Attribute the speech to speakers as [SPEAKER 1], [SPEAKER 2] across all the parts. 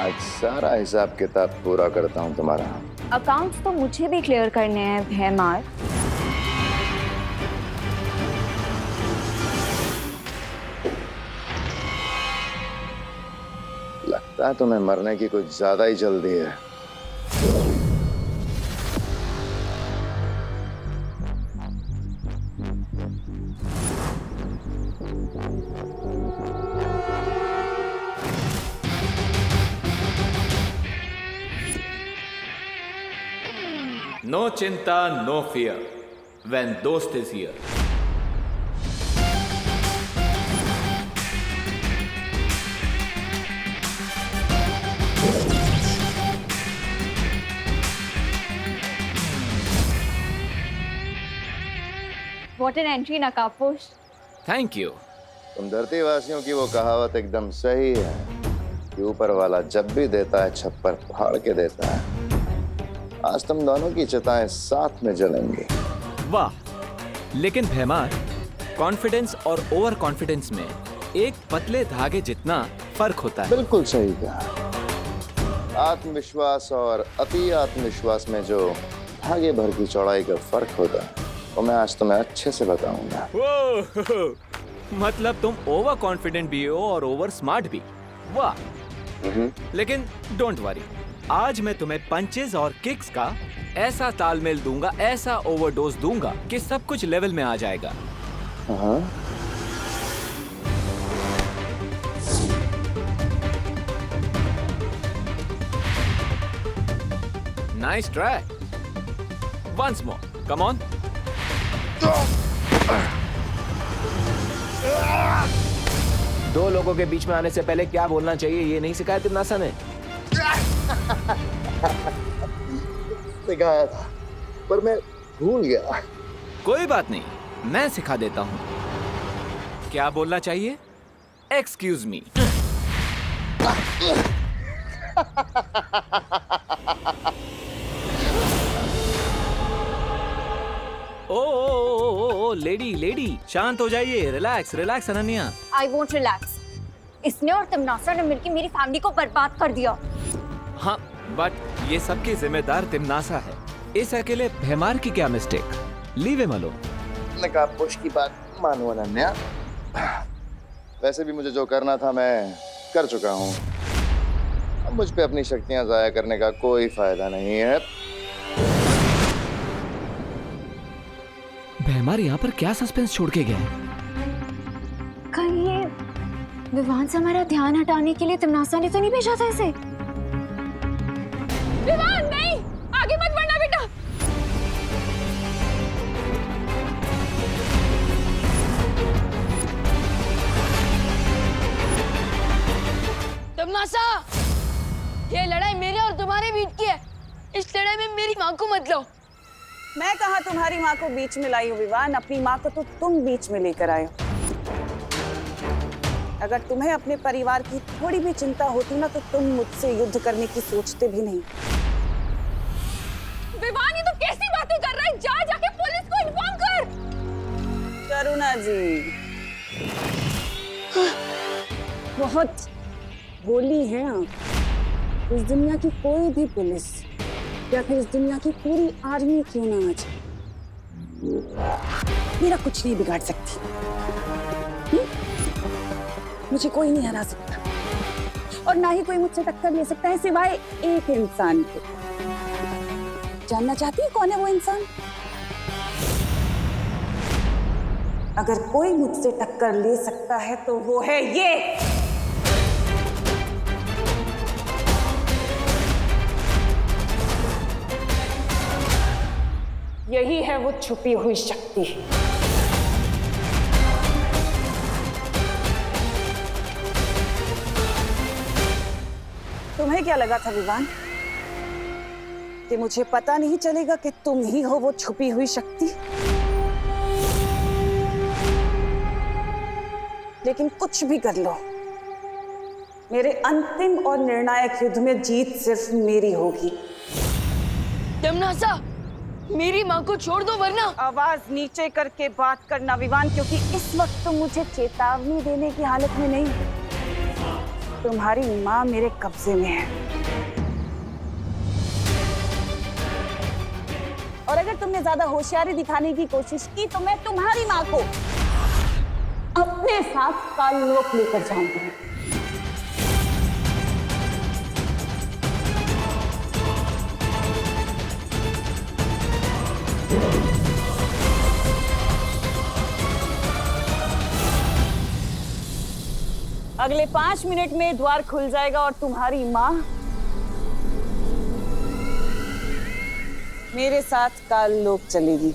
[SPEAKER 1] आज सारा हिसाब किताब पूरा करता हूँ तुम्हारा।
[SPEAKER 2] अकाउंट्स तो मुझे भी क्लियर करने हैं भैमार।
[SPEAKER 1] लगता है तुम्हें मरने की कुछ ज्यादा ही जल्दी है।
[SPEAKER 3] No chinta, no fear when dost is here.
[SPEAKER 2] What an entry, नकाबपोश।
[SPEAKER 3] Thank you.
[SPEAKER 1] तुम धरती वासियों की वो कहावत एकदम सही है कि ऊपर वाला जब भी देता है छप्पर फाड़ के देता है। आज तुम दोनों की चिताएं साथ में जलेंगी।
[SPEAKER 3] वाह, लेकिन भैमार, कॉन्फिडेंस और ओवर कॉन्फिडेंस में एक पतले धागे जितना फर्क होता है।
[SPEAKER 1] बिल्कुल सही कहा। आत्मविश्वास और अति आत्मविश्वास में जो धागे भर की चौड़ाई का फर्क होता है वो मैं आज तुम्हें अच्छे से बताऊंगा।
[SPEAKER 3] वो, मतलब तुम ओवर कॉन्फिडेंट भी हो और ओवर स्मार्ट भी। वाह, लेकिन डोंट वरी, आज मैं तुम्हें पंचेस और किक्स का ऐसा तालमेल दूंगा, ऐसा ओवरडोज दूंगा कि सब कुछ लेवल में आ जाएगा।
[SPEAKER 1] हाँ।
[SPEAKER 3] Nice try. Once more, come on.
[SPEAKER 4] दो लोगों के बीच में आने से पहले क्या बोलना चाहिए ये नहीं सिखाया तिम्नासा ने?
[SPEAKER 1] सिखाया था पर मैं भूल गया।
[SPEAKER 3] कोई बात नहीं, मैं सिखा देता हूँ। क्या बोलना चाहिए? Excuse me. ओ लेडी, शांत हो जाइए। Relax relax Ananya.
[SPEAKER 2] I won't relax। इसने और तिमनासा ने मिलकर मेरी फैमिली को बर्बाद कर दिया।
[SPEAKER 3] हाँ, बट ये सबकी जिम्मेदार तिम्नासा है। इस अकेले भैमार की क्या मिस्टेक? Leave him alone.
[SPEAKER 1] नकाबपोश की बात मानो अनन्या। वैसे भी मुझे जो करना था मैं कर चुका हूँ। अब मुझ पे अपनी शक्तियां जाया करने का कोई फायदा नहीं है।
[SPEAKER 4] भैमार यहाँ पर क्या सस्पेंस छोड़ के गया?
[SPEAKER 2] कहीं ये विवान से हमारा ध्यान हटाने के लिए तिमनासा ने तो नहीं भेजा था इसे? विवान नहीं, आगे मत बढ़ना बेटा।
[SPEAKER 5] तिमनासा, ये लड़ाई मेरे और तुम्हारे बीच की है। इस लड़ाई में मेरी माँ को मत लो।
[SPEAKER 6] मैं कहा तुम्हारी माँ को बीच में लाई हूँ विवान, अपनी माँ को तो तुम बीच में लेकर आए हो। अगर तुम्हें अपने परिवार की थोड़ी भी चिंता होती ना तो तुम मुझसे युद्ध करने की सोचते भी नहीं।
[SPEAKER 2] विवान, ये तो कैसी बातें कर रहा है? जाके पुलिस को इन्फॉर्म कर।
[SPEAKER 6] करुणा जी बहुत बोली है आप। इस दुनिया की कोई भी पुलिस या फिर इस दुनिया की पूरी आर्मी क्यों ना आ जाए, मेरा कुछ नहीं बिगाड़ सकती। मुझे कोई नहीं हरा सकता और ना ही कोई मुझसे टक्कर ले सकता है सिवाय एक इंसान के। जानना चाहती है कौन है वो इंसान? अगर कोई मुझसे टक्कर ले सकता है तो वो है ये। यही है वो छुपी हुई शक्ति। तुम्हें क्या लगा था विवान कि मुझे पता नहीं चलेगा कि तुम ही हो वो छुपी हुई शक्ति? लेकिन कुछ भी कर लो, मेरे अंतिम और निर्णायक युद्ध में जीत सिर्फ मेरी होगी।
[SPEAKER 5] तिमनासा, मेरी माँ को छोड़ दो वरना।
[SPEAKER 6] आवाज नीचे करके बात करना विवान, क्योंकि इस वक्त तुम मुझे चेतावनी देने की हालत में नहीं। तुम्हारी माँ मेरे कब्जे में है। और अगर तुमने ज्यादा होशियारी दिखाने की कोशिश की तो मैं तुम्हारी माँ को अपने साथ काललोक लेकर जाऊंगी। अगले 5 मिनट में द्वार खुल जाएगा और तुम्हारी माँ मेरे साथ काललोक चलेगी।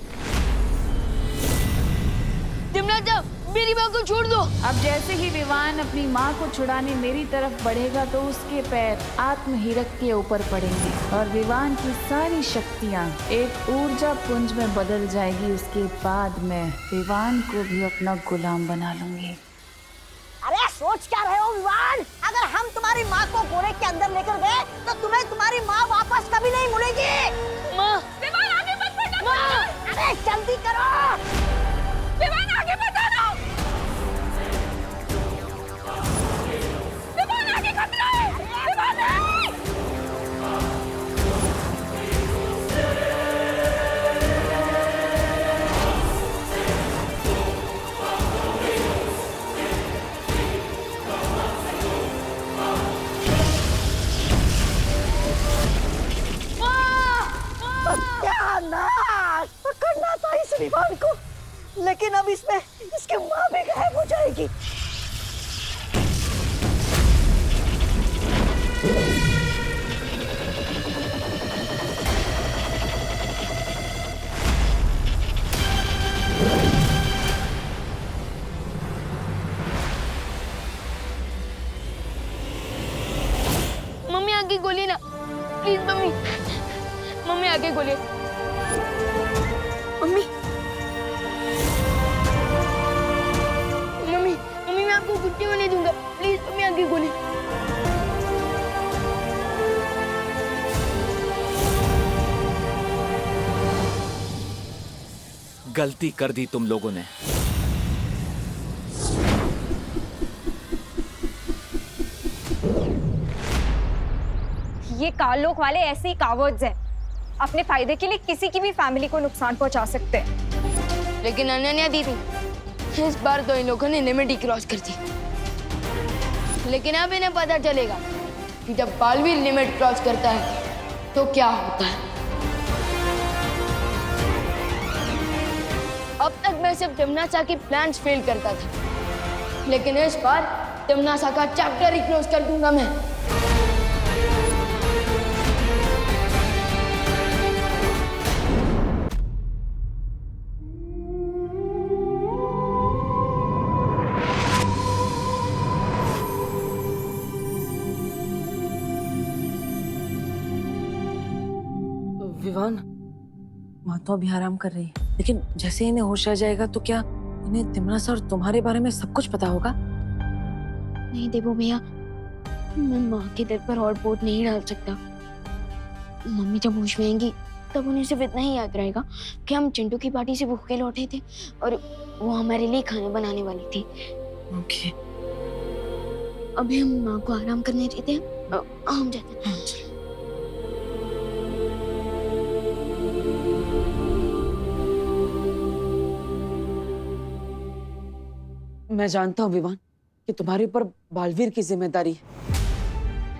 [SPEAKER 5] तिमनाचा, मेरी माँ को छोड़ दो।
[SPEAKER 7] अब जैसे ही विवान अपनी माँ को छुड़ाने मेरी तरफ बढ़ेगा तो उसके पैर आत्महीरक के ऊपर पड़ेंगे और विवान की सारी शक्तियाँ एक ऊर्जा पुंज में बदल जाएगी। उसके बाद मैं विवान को भी अपना गुलाम बना लूंगी।
[SPEAKER 6] अरे सोच क्या रहे हो विवान? अगर हम तुम्हारी माँ को गोरे के अंदर लेकर गए तो तुम्हें तुम्हारी माँ वापस कभी नहीं मिलेगी।
[SPEAKER 5] माँ,
[SPEAKER 6] विवान आगे मत बढ़ना। माँ, अरे जल्दी करो। विवान आगे मत आना। विवान आगे मत आए। विवान सत्यानाश! पकड़ना था इस विवान को, लेकिन अब इसमें इसकी माँ भी गायब हो जाएगी।
[SPEAKER 5] मम्मी आगे गोली ना, प्लीज मम्मी। मम्मी आगे गोली। मम्मी, मम्मी, मम्मी मैं आपको कुछ नहीं होने दूंगा। प्लीज मम्मी आगे गोली।
[SPEAKER 3] गलती कर दी तुम लोगों ने।
[SPEAKER 2] ये काललोक वाले ऐसे ही कावर्ड्स हैं, अपने फायदे के लिए किसी की भी फैमिली को नुकसान पहुंचा सकते हैं।
[SPEAKER 5] लेकिन अनन्या दीदी, इस बार तो इन लोगों ने लिमिट ही क्रॉस कर दी। लेकिन अब इन्हें पता चलेगा कि जब बालवीर लिमिट क्रॉस करता है तो क्या होता है। अब तक मैं सिर्फ तिमनासा की प्लान्स फेल करता था, लेकिन इस बार तिमनासा का चैप्टर ही क्लोज कर दूंगा मैं।
[SPEAKER 8] विवान, माँ तो अभी आराम कर रही है, लेकिन जैसे इन्हें होश आ जाएगा तो क्या इन्हें तिमनासा और तुम्हारे बारे में सब कुछ पता होगा?
[SPEAKER 5] नहीं देवो भैया, मैं माँ के दिल पर और बोझ नहीं डाल सकता। मम्मी जब होश में आएंगी तब उन्हें सिर्फ इतना ही याद रहेगा कि हम चिंटू की पार्टी से भूखे लौटे थे और वो हमारे लिए खाने बनाने वाली थी।
[SPEAKER 8] ओके।
[SPEAKER 5] अभी हम माँ को आराम करने देते हैं, हम जाते हैं।
[SPEAKER 8] मैं जानता हूँ विवान कि तुम्हारे ऊपर बालवीर की जिम्मेदारी है,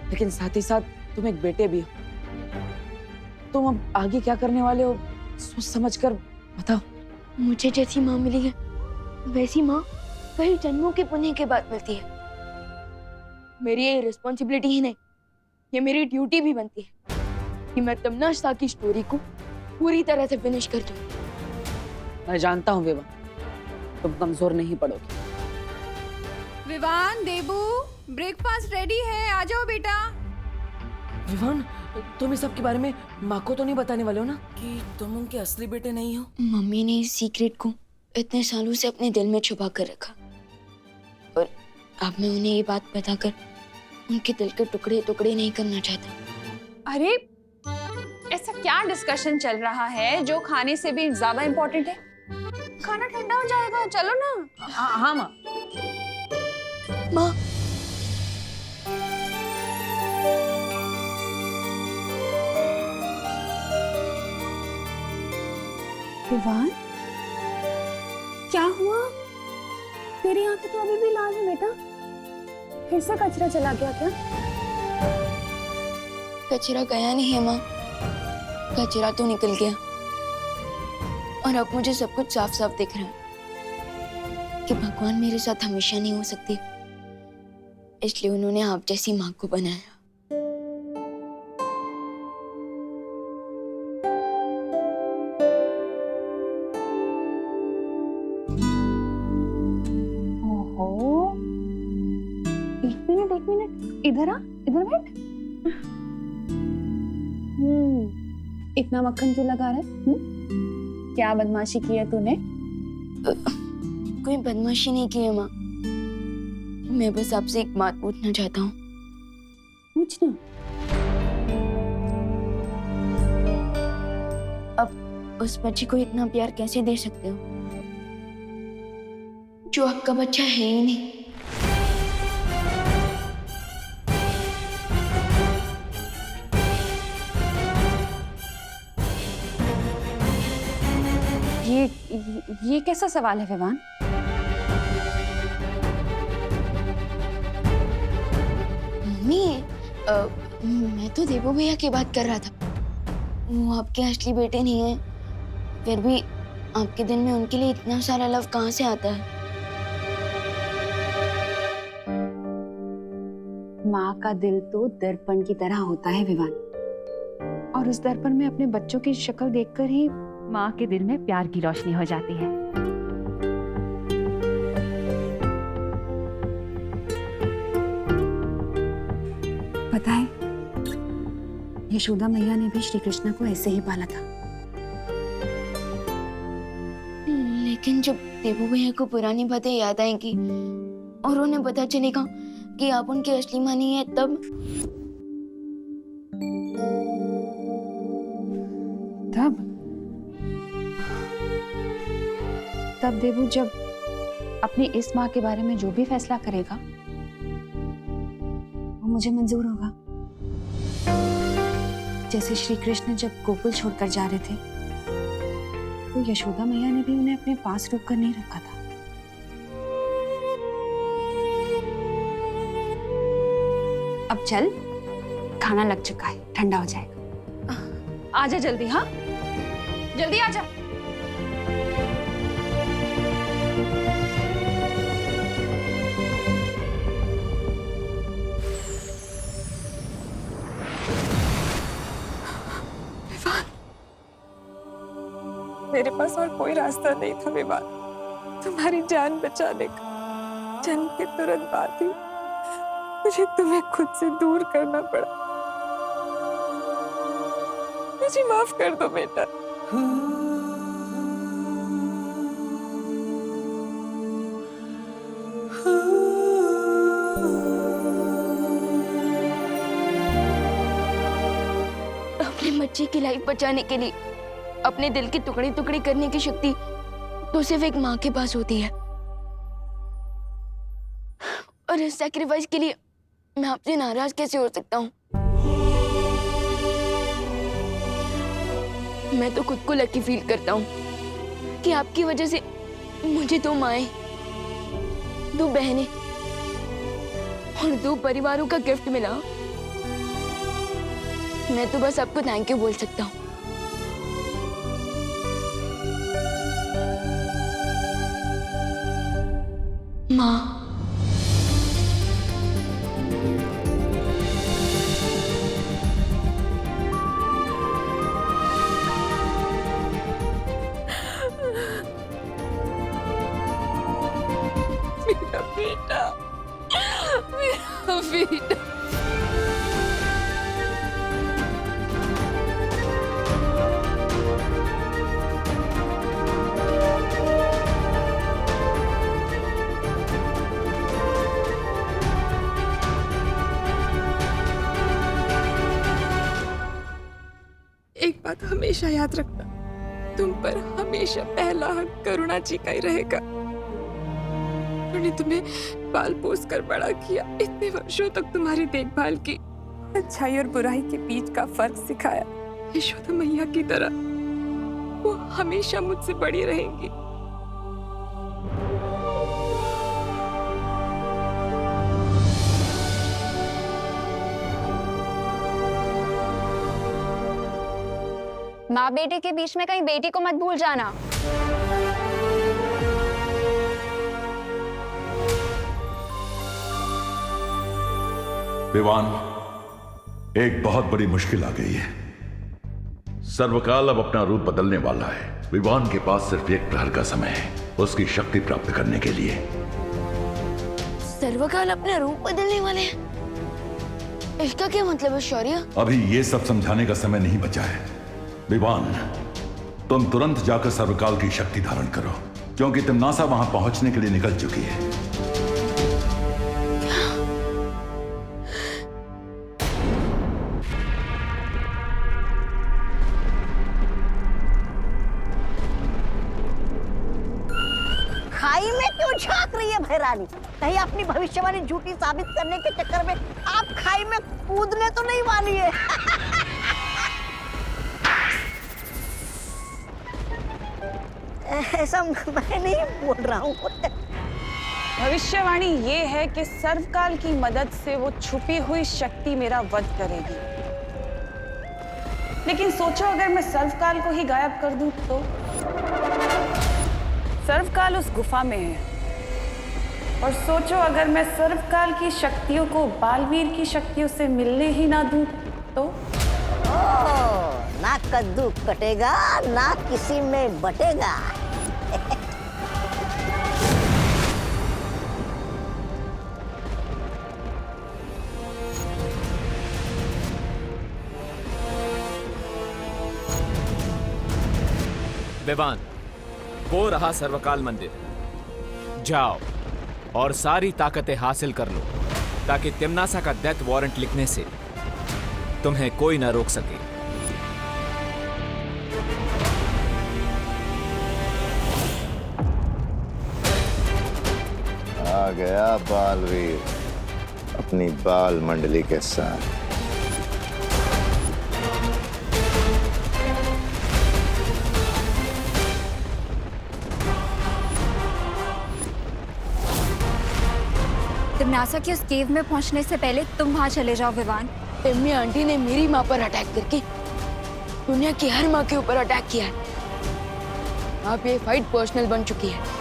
[SPEAKER 8] लेकिन साथ ही साथ तुम एक बेटे भी हो। तुम अब आगे क्या करने वाले हो सोच समझ कर बताओ।
[SPEAKER 5] मुझे जैसी माँ मिली है वैसी माँ कई जन्मों के पुण्य के बाद मिलती है। मेरी ये रिस्पॉन्सिबिलिटी ही नहीं, ये मेरी ड्यूटी भी बनती है कि मैं तिमनासा की स्टोरी को पूरी तरह से फिनिश कर दूं।
[SPEAKER 8] मैं जानता हूँ विवान, तुम कमजोर नहीं पड़ोगे।
[SPEAKER 9] विवान, देबू, ब्रेकफास्ट रेडी है, आ जाओ बेटा।
[SPEAKER 8] विवान, तुम इस सब के बारे में माँ को तो नहीं बताने वाले हो ना कि तुम उनके असली बेटे नहीं हो?
[SPEAKER 5] मम्मी ने इस सीक्रेट को इतने सालों से अपने दिल में छुपा कर रखा और अब मैं उन्हें ये बात बताकर उनके दिल के टुकड़े टुकड़े नहीं करना चाहता।
[SPEAKER 9] अरे ऐसा क्या डिस्कशन चल रहा है जो खाने से भी ज्यादा इम्पोर्टेंट है? खाना ठंडा हो जाएगा, चलो ना।
[SPEAKER 8] हाँ माँ।
[SPEAKER 5] माँ,
[SPEAKER 9] फिर से कचरा चला गया क्या?
[SPEAKER 5] कचरा गया नहीं है माँ, कचरा तो निकल गया। और अब मुझे सब कुछ साफ साफ दिख रहा है कि भगवान मेरे साथ हमेशा नहीं हो सकती, इसलिए उन्होंने आप जैसी माँ को बनाया।
[SPEAKER 9] ओहो, एक मिनट, इधर आ, इधर बैठ। इतना मक्खन क्यों लगा रहा है? क्या बदमाशी की है तूने?
[SPEAKER 5] कोई बदमाशी नहीं की है माँ, मैं बस आपसे एक बात पूछना चाहता हूँ।
[SPEAKER 9] पूछना।
[SPEAKER 5] अब उस बच्चे को इतना प्यार कैसे दे सकते हो जो आपका बच्चा है ही नहीं?
[SPEAKER 9] ये कैसा सवाल है विवान?
[SPEAKER 5] मम्मी, मैं तो देवो भैया की बात कर रहा था। वो आपके असली बेटे नहीं है, फिर भी आपके दिल में उनके लिए इतना सारा लव कहाँ से आता है?
[SPEAKER 6] माँ का दिल तो दर्पण की तरह होता है विवान, और उस दर्पण में अपने बच्चों की शक्ल देखकर ही माँ के दिल में प्यार की रोशनी हो जाती है। पता है, यशोदा मैया ने भी श्री कृष्ण को ऐसे ही पाला था।
[SPEAKER 5] लेकिन जब देवो भैया को पुरानी बातें याद आएंगी और उन्हें पता चलेगा कि आप उनकी असली माँ नहीं है,
[SPEAKER 6] तब देवू जब अपनी इस माँ के बारे में जो भी फैसला करेगा वो मुझे मंजूर होगा। जैसे श्री कृष्ण जब गोकुल छोड़कर जा रहे थे तो यशोदा मैया ने भी उन्हें अपने पास रोक कर नहीं रखा था। अब चल, खाना लग चुका है, ठंडा हो जाएगा।
[SPEAKER 9] आजा जल्दी, हाँ जल्दी आजा।
[SPEAKER 10] मेरे पास और कोई रास्ता नहीं था विवान, तुम्हारी जान बचाने का। जन्म के तुरंत बाद ही मुझे तुम्हें खुद से दूर करना पड़ा। मुझे माफ कर दो बेटा।
[SPEAKER 5] अपने बच्चे की लाइफ बचाने के लिए अपने दिल की टुकड़ी टुकड़ी करने की शक्ति तो सिर्फ एक माँ के पास होती है, और इस सैक्रिफाइस के लिए मैं आपसे नाराज कैसे हो सकता हूँ? मैं तो खुद को लकी फील करता हूँ कि आपकी वजह से मुझे 2 माएं, 2 बहनें और 2 परिवारों का गिफ्ट मिला। मैं तो बस आपको थैंक यू बोल सकता हूँ। माँ,
[SPEAKER 10] मेरा बेटा, मेरा बेटा। एक बात हमेशा याद रखना, तुम पर हमेशा पहला हक करुणा जी का ही रहेगा। उन्होंने तुम्हें पाल पोस कर बड़ा किया, इतने वर्षों तक तुम्हारी देखभाल की, अच्छाई और बुराई के बीच का फर्क सिखाया। यशोदा मैया की तरह वो हमेशा मुझसे बड़ी रहेंगी।
[SPEAKER 2] माँ बेटे के बीच में कहीं बेटी को मत भूल जाना।
[SPEAKER 11] विवान, एक बहुत बड़ी मुश्किल आ गई है। सर्वकाल अब अपना रूप बदलने वाला है। विवान के पास सिर्फ एक प्रहर का समय है उसकी शक्ति प्राप्त करने के लिए।
[SPEAKER 5] सर्वकाल अपना रूप बदलने वाले हैं? इसका क्या मतलब है शौर्य?
[SPEAKER 11] अभी ये सब समझाने का समय नहीं बचा है। विवान, तुम तुरंत जाकर सर्वकाल की शक्ति धारण करो, क्योंकि तिम्नासा वहां पहुंचने के लिए निकल चुकी है।
[SPEAKER 12] खाई में क्यों झांक रही है भैरानी? कहीं अपनी भविष्यवाणी झूठी साबित करने के चक्कर में आप खाई में कूदने तो नहीं वाली है? ऐसा मैं नहीं बोल रहा हूँ।
[SPEAKER 10] भविष्यवाणी ये है कि सर्वकाल की मदद से वो छुपी हुई शक्ति मेरा वध करेगी। लेकिन सोचो अगर मैं सर्वकाल को ही गायब कर दूं तो? सर्वकाल उस गुफा में है। और सोचो अगर मैं सर्वकाल की शक्तियों को बालवीर की शक्तियों से मिलने ही ना दूं तो?
[SPEAKER 12] ना कद्दू कटेगा ना किसी में बटेगा।
[SPEAKER 3] विवान, वो रहा सर्वकाल मंदिर। जाओ और सारी ताकतें हासिल कर लो ताकि तिम्नासा का डेथ वारंट लिखने से तुम्हें कोई ना रोक सके।
[SPEAKER 1] आ गया बालवीर अपनी बाल मंडली के साथ।
[SPEAKER 2] तिम्नासा की उस केव में पहुंचने से पहले तुम वहां चले जाओ विवान।
[SPEAKER 5] एम्मी आंटी ने मेरी माँ पर अटैक करके दुनिया की हर माँ के ऊपर अटैक किया है। अब ये फाइट पर्सनल बन चुकी है।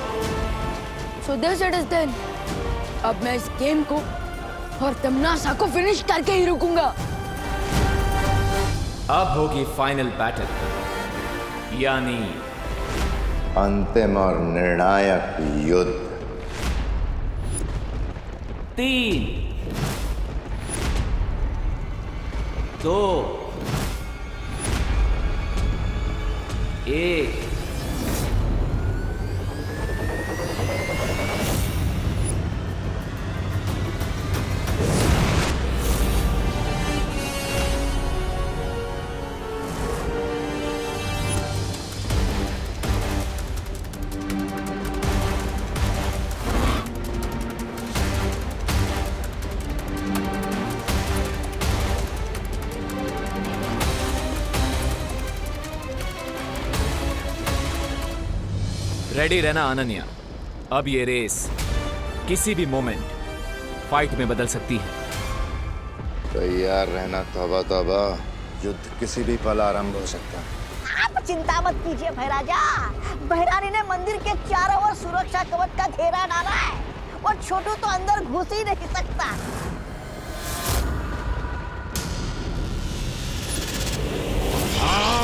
[SPEAKER 5] So this it is then. अब मैं इस गेम को और तिम्नासा को फिनिश करके ही रुकूंगा।
[SPEAKER 3] अब होगी फाइनल बैटल, यानी
[SPEAKER 1] अंतिम और निर्णायक युद्ध।
[SPEAKER 3] 3, 2, 1। रेडी रहना अनन्या, अब ये रेस किसी भी मोमेंट फाइट में बदल सकती है।
[SPEAKER 1] तैयार रहना तौबा तौबा, युद्ध किसी भी पल आरंभ हो सकता है।
[SPEAKER 12] आप चिंता मत कीजिए भैराजा। भैरानी ने मंदिर के चारों ओर सुरक्षा कवच का घेरा डाला है और छोटू तो अंदर घुस ही नहीं सकता।
[SPEAKER 11] आ!